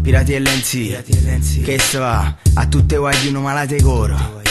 Pirati e lenzi, che se va a tutte guagliuno malate coro.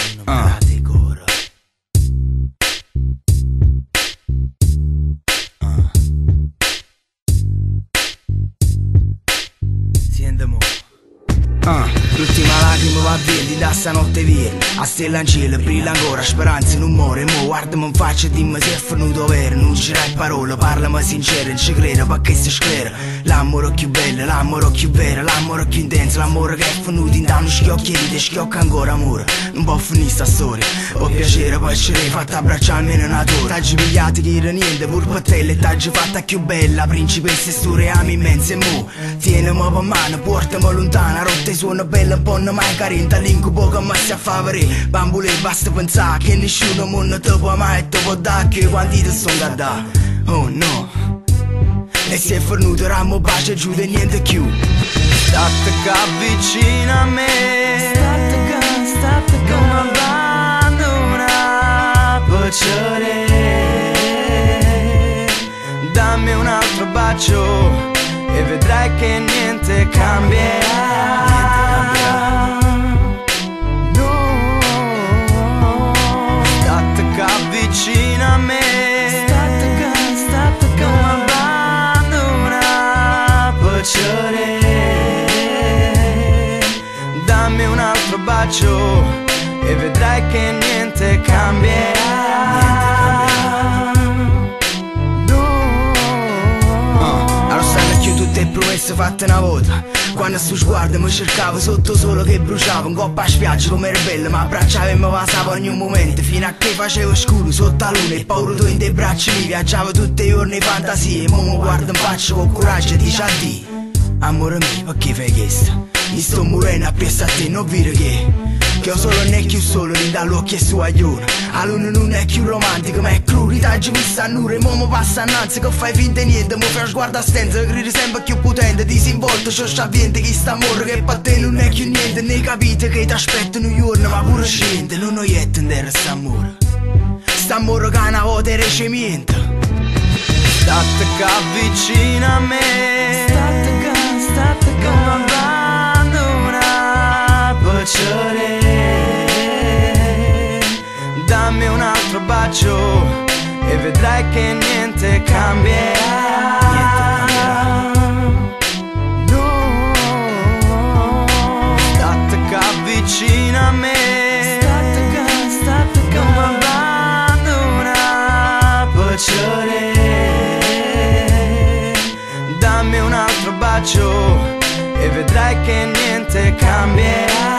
L'ultima lacrima va via, da stanotte via. A stella in cielo, brilla ancora, speranza non muore. Mo guardami in faccia e dimmi se è venuto vero. Non girai parole, parlami sincero, non ci credo perché si sclera. L'amore più bello, l'amore più vero, l'amore più intenso, l'amore che è venuto in danno schiocchieri, te schiocca ancora amore. Non può finire sta storia, ho piacere poi ci rei fatta abbracciarmi in natura. T'aggi pigliati che era niente pur per te, e t'aggi fatta più bella, principessa e storia immense. E mo tienimi per mano, portami lontana, rotte suona bella un po' non mai carenta, l'incubo che mi si fa vedere. Bambule basta pensare che nessuno non ti può mai, ti può dare che quanti ti sono da dare. Oh no, e se è venuto ramo bacio giù di niente più. State qua vicino a me, state qua, non mi abbandona, piacere. Dammi un altro bacio e vedrai che niente cambierà. No, state qua vicino a me, state qua, non mi abbandona, piacere. Dammi un altro bacio e vedrai che niente cambierà. Tutte promesse fatte una volta, quando sto sguardo mi cercavo sotto solo che bruciavo. In coppa a spiaggia come era bella, ma abbracciava e mi passava ogni momento, fino a che facevo scuro sotto la luna e paura tu in dei bracci mi viaggiavo tutti i giorni in fantasie. E mo mi guardo in faccia con coraggio e dice addio. Amore mio, perché fai questo? Mi sto morendo appresso a te, non vedi che io solo non è più solo, mi dà l'occhio e su aglione. A luna non è più romantico, ma è crudo, t'aggi vista a nure. Mo mi passa annanzi che fai finta di niente, mo fai sguardo a stento, gridi sempre più potente, disinvolto, c'ho sciaviente chi sta morre, che per te non è più niente. Ne capite che ti aspettano un giorno, ma pure scende, non ho niente in terra st'amore. St'amore che una volta era cemento. State qua vicino a me, state qua, non mi abbandona, piacere. Dammi un altro bacio e vedrai che niente cambierà. No, state qua vicino a me, state qua, non mi abbandona, piacere. Dammi un altro bacio e vedrai che niente cambierà.